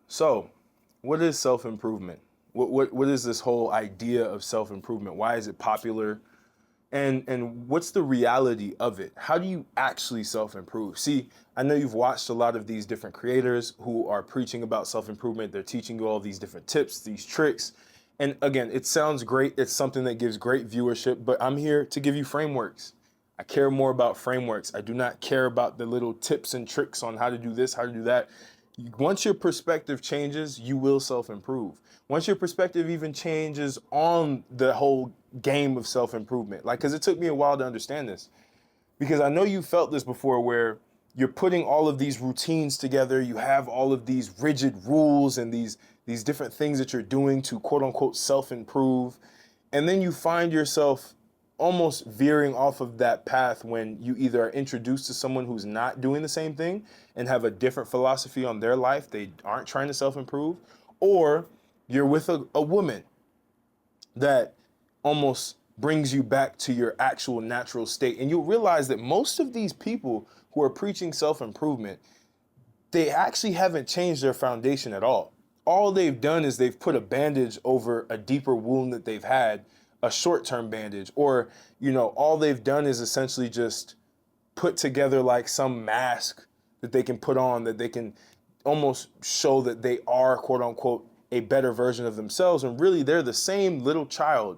So, what is self-improvement? What is this whole idea of self-improvement? Why is it popular? And what's the reality of it? How do you actually self-improve? See, I know you've watched a lot of these different creators who are preaching about self-improvement. They're teaching you all these different tips, these tricks. And again, it sounds great. It's something that gives great viewership, but I'm here to give you frameworks. I care more about frameworks. I do not care about the little tips and tricks on how to do this, how to do that. Once your perspective changes, you will self-improve. Once your perspective even changes on the whole game of self-improvement, like, because it took me a while to understand this, because I know you felt this before where you're putting all of these routines together, you have all of these rigid rules and these different things that you're doing to quote unquote self-improve, and then you find yourself almost veering off of that path when you either are introduced to someone who's not doing the same thing and have a different philosophy on their life. They aren't trying to self-improve, or you're with a woman that almost brings you back to your actual natural state. And you'll realize that most of these people who are preaching self-improvement, they actually haven't changed their foundation at all. All they've done is they've put a bandage over a deeper wound that they've had, a short-term bandage, or, all they've done is essentially just put together like some mask that they can put on, that they can almost show that they are, quote unquote, a better version of themselves. And really, they're the same little child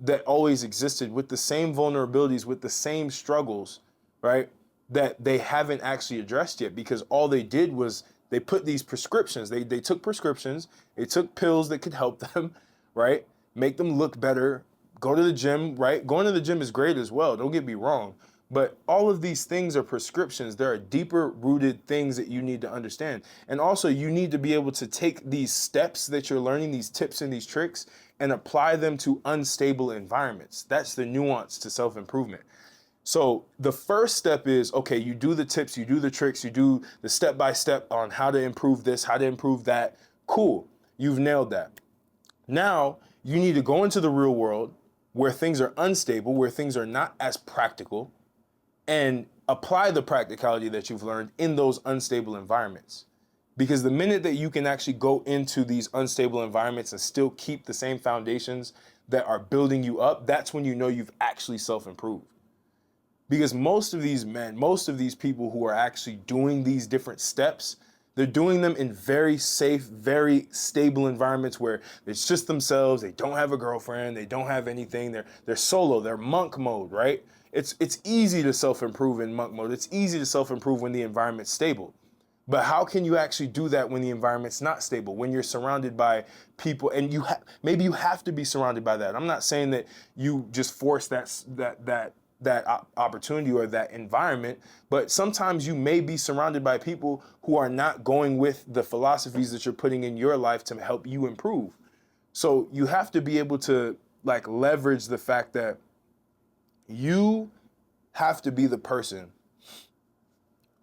that always existed with the same vulnerabilities, with the same struggles, right? That they haven't actually addressed yet, because all they did was they put these prescriptions, they took prescriptions, they took pills that could help them, right? Make them look better, go to the gym, right? Going to the gym is great as well, don't get me wrong. But all of these things are prescriptions. There are deeper rooted things that you need to understand. And also you need to be able to take these steps that you're learning, these tips and these tricks, and apply them to unstable environments. That's the nuance to self-improvement. So the first step is, okay, you do the tips, you do the tricks, you do the step-by-step on how to improve this, how to improve that. Cool, you've nailed that. Now you need to go into the real world where things are unstable, where things are not as practical, and apply the practicality that you've learned in those unstable environments. Because the minute that you can actually go into these unstable environments and still keep the same foundations that are building you up, that's when you know you've actually self-improved. Because most of these men, most of these people who are actually doing these different steps, they're doing them in very safe, very stable environments where it's just themselves. They don't have a girlfriend. They don't have anything. They're solo. They're monk mode, right? It's easy to self-improve in monk mode. It's easy to self-improve when the environment's stable. But how can you actually do that when the environment's not stable, when you're surrounded by people, and maybe you have to be surrounded by that. I'm not saying that you just force that opportunity or that environment, but sometimes you may be surrounded by people who are not going with the philosophies that you're putting in your life to help you improve. So you have to be able to leverage the fact that you have to be the person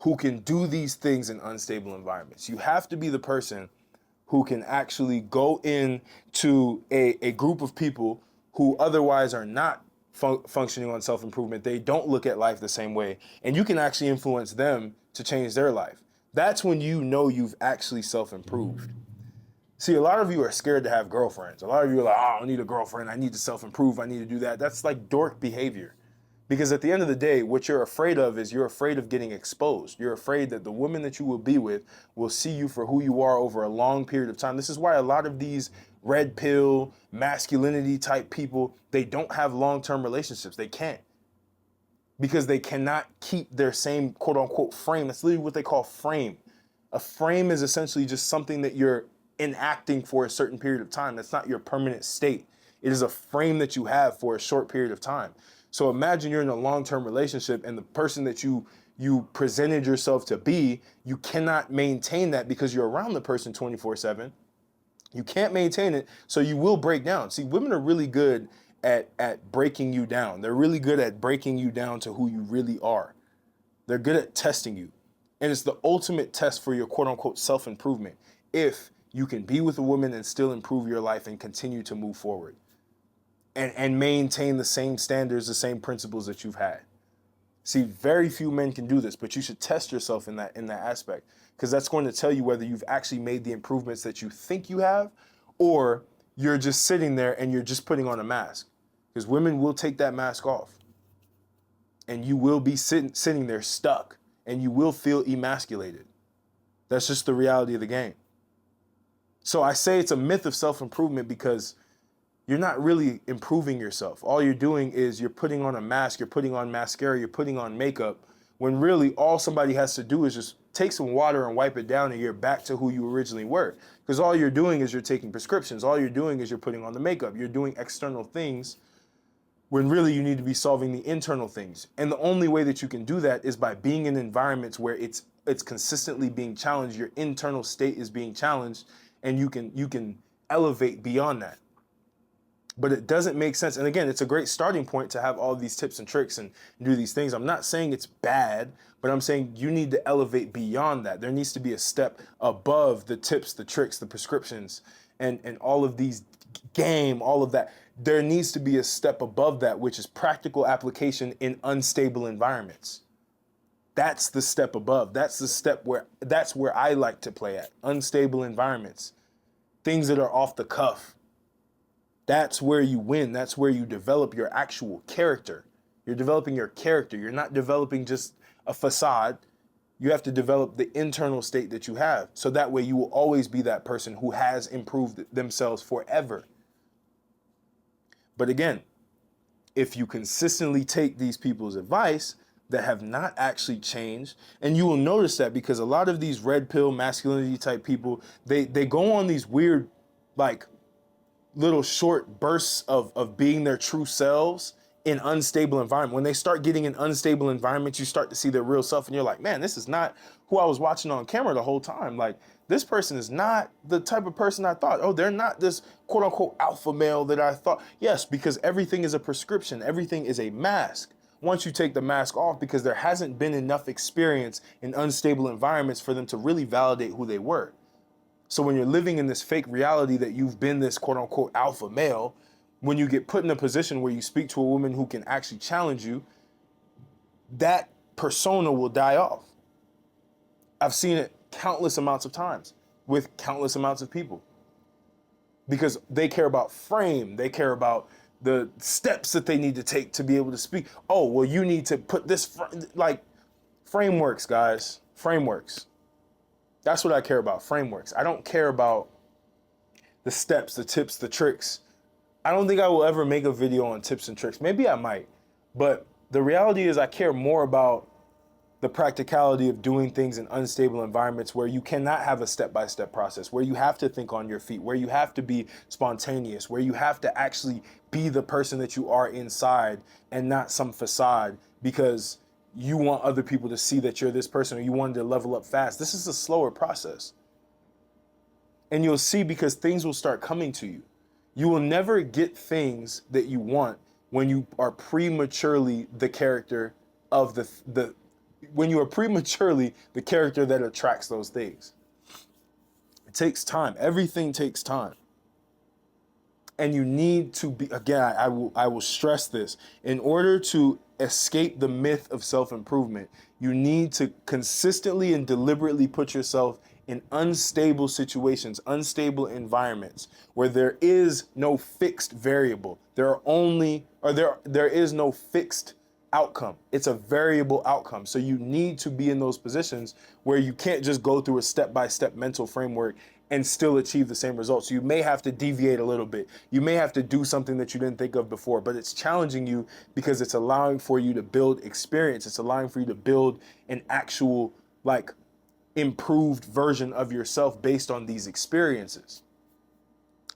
who can do these things in unstable environments. You have to be the person who can actually go into a group of people who otherwise are not functioning on self-improvement. They don't look at life the same way, and you can actually influence them to change their life. That's when you know you've actually self-improved. See, a lot of you are scared to have girlfriends. A lot of you are like, oh, I don't need a girlfriend. I need to self-improve. I need to do that. That's like dork behavior. Because at the end of the day, what you're afraid of is you're afraid of getting exposed. You're afraid that the woman that you will be with will see you for who you are over a long period of time. This is why a lot of these red pill, masculinity type people, they don't have long-term relationships. They can't. Because they cannot keep their same quote unquote frame. That's literally what they call frame. A frame is essentially just something that you're enacting for a certain period of time. That's not your permanent state. It is a frame that you have for a short period of time. So imagine you're in a long-term relationship and the person that you presented yourself to be, you cannot maintain that because you're around the person 24/7. You can't maintain it, so you will break down. See, women are really good at breaking you down. They're really good at breaking you down to who you really are. They're good at testing you. And it's the ultimate test for your quote-unquote self-improvement, if you can be with a woman and still improve your life and continue to move forward. And maintain the same standards, the same principles that you've had. See, very few men can do this, but you should test yourself in that aspect. because that's going to tell you whether you've actually made the improvements that you think you have, or you're just sitting there and you're just putting on a mask. Because women will take that mask off, and you will be sitting there stuck, and you will feel emasculated. That's just the reality of the game. So I say it's a myth of self-improvement because you're not really improving yourself. All you're doing is you're putting on a mask, you're putting on mascara, you're putting on makeup, when really all somebody has to do is just take some water and wipe it down, and you're back to who you originally were. Because all you're doing is you're taking prescriptions. All you're doing is you're putting on the makeup. You're doing external things when really you need to be solving the internal things. And the only way that you can do that is by being in environments where it's consistently being challenged. Your internal state is being challenged, and you can elevate beyond that. But it doesn't make sense. And again, it's a great starting point to have all these tips and tricks and do these things. I'm not saying it's bad, but I'm saying you need to elevate beyond that. There needs to be a step above the tips, the tricks, the prescriptions, and all of these all of that. There needs to be a step above that, which is practical application in unstable environments. That's the step above. That's the step that's where I like to play at. Unstable environments, things that are off the cuff. That's where you win. That's where you develop your actual character. You're developing your character. You're not developing just a facade. You have to develop the internal state that you have. So that way you will always be that person who has improved themselves forever. But again, if you consistently take these people's advice that have not actually changed, and you will notice that because a lot of these red pill masculinity type people, they go on these weird, like, little short bursts of being their true selves in unstable environment. When they start getting in unstable environments, you start to see their real self, and you're like, man, this is not who I was watching on camera the whole time. Like, this person is not the type of person I thought. Oh, they're not this quote unquote alpha male that I thought. Yes, because everything is a prescription. Everything is a mask. Once you take the mask off, because there hasn't been enough experience in unstable environments for them to really validate who they were. So when you're living in this fake reality that you've been this quote unquote alpha male, when you get put in a position where you speak to a woman who can actually challenge you, that persona will die off. I've seen it countless amounts of times with countless amounts of people, because they care about frame. They care about the steps that they need to take to be able to speak. Oh, well, you need to put this, like, frameworks, guys, frameworks. That's what I care about, frameworks. I don't care about the steps, the tips, the tricks. I don't think I will ever make a video on tips and tricks. Maybe I might, but the reality is I care more about the practicality of doing things in unstable environments where you cannot have a step-by-step process, where you have to think on your feet, where you have to be spontaneous, where you have to actually be the person that you are inside and not some facade because you want other people to see that you're this person, or you wanted to level up fast. This is a slower process. And you'll see, because things will start coming to you. You will never get things that you want when you are prematurely the character of when you are prematurely the character that attracts those things. It takes time. Everything takes time. And you need to be, again, I will stress this, in order to escape the myth of self-improvement, you need to consistently and deliberately put yourself in unstable situations, unstable environments where there is no fixed variable. There is no fixed outcome. It's a variable outcome. So you need to be in those positions where you can't just go through a step-by-step mental framework and still achieve the same results. You may have to deviate a little bit. You may have to do something that you didn't think of before, but it's challenging you because it's allowing for you to build experience. It's allowing for you to build an actual, like, improved version of yourself based on these experiences.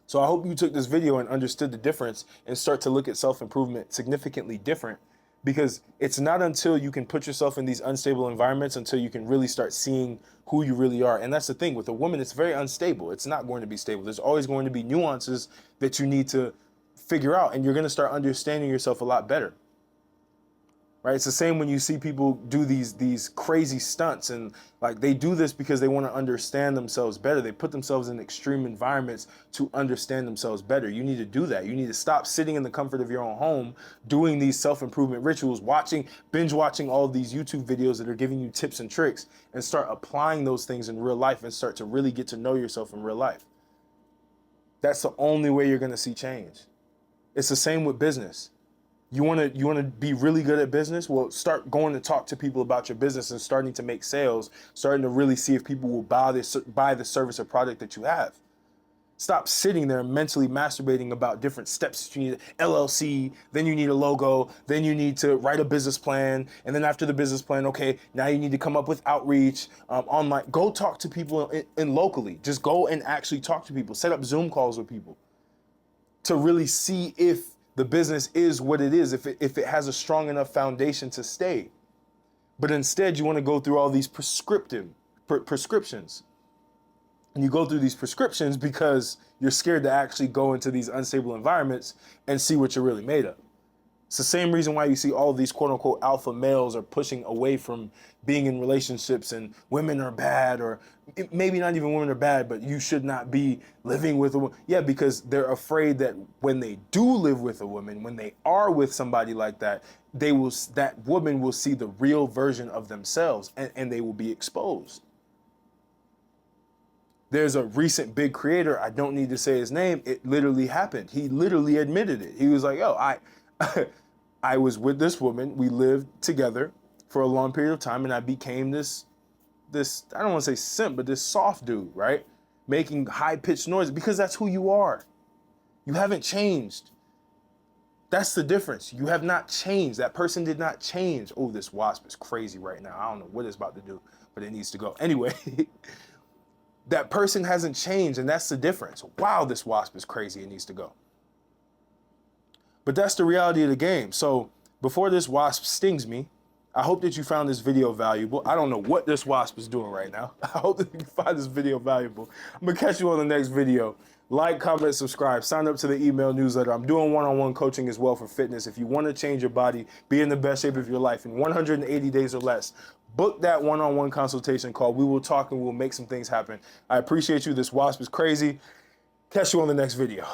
So I hope you took this video and understood the difference and start to look at self-improvement significantly different, because it's not until you can put yourself in these unstable environments until you can really start seeing who you really are. And that's the thing with a woman, it's very unstable. It's not going to be stable. There's always going to be nuances that you need to figure out, and you're going to start understanding yourself a lot better. right? It's the same when you see people do these crazy stunts, and like they do this because they want to understand themselves better. They put themselves in extreme environments to understand themselves better. You need to do that. You need to stop sitting in the comfort of your own home doing these self-improvement rituals, binge watching all of these YouTube videos that are giving you tips and tricks, and start applying those things in real life and start to really get to know yourself in real life. That's the only way you're going to see change. It's the same with business. You want to be really good at business? Well, start going to talk to people about your business and starting to make sales, starting to really see if people will buy the service or product that you have. Stop sitting there mentally masturbating about different steps that you need. LLC, then you need a logo, then you need to write a business plan, and then after the business plan, okay, now you need to come up with outreach, online. Go talk to people in locally. Just go and actually talk to people. Set up Zoom calls with people to really see if the business is what it is, if it has a strong enough foundation to stay. But instead, you want to go through all these prescriptions. And you go through these prescriptions because you're scared to actually go into these unstable environments and see what you're really made of. It's the same reason why you see all of these quote unquote alpha males are pushing away from being in relationships, and women are bad, or maybe not even women are bad, but you should not be living with a woman. Yeah, because they're afraid that when they do live with a woman, when they are with somebody like that, that woman will see the real version of themselves, and they will be exposed. There's a recent big creator, I don't need to say his name, it literally happened. He literally admitted it. He was like, yo, I was with this woman, we lived together for a long period of time, and I became this, I don't want to say simp, but this soft dude, right? Making high-pitched noise, because that's who you are. You haven't changed. That's the difference. You have not changed. That person did not change. Oh, this wasp is crazy right now. I don't know what it's about to do, but it needs to go. Anyway, that person hasn't changed, and that's the difference. Wow, this wasp is crazy. It needs to go. But that's the reality of the game. So before this wasp stings me, I hope that you found this video valuable. I don't know what this wasp is doing right now. I hope that you find this video valuable. I'm gonna catch you on the next video. Like, comment, subscribe, sign up to the email newsletter. I'm doing one-on-one coaching as well for fitness. If you want to change your body, be in the best shape of your life in 180 days or less, book that one-on-one consultation call. We will talk and we'll make some things happen. I appreciate you. This wasp is crazy. Catch you on the next video.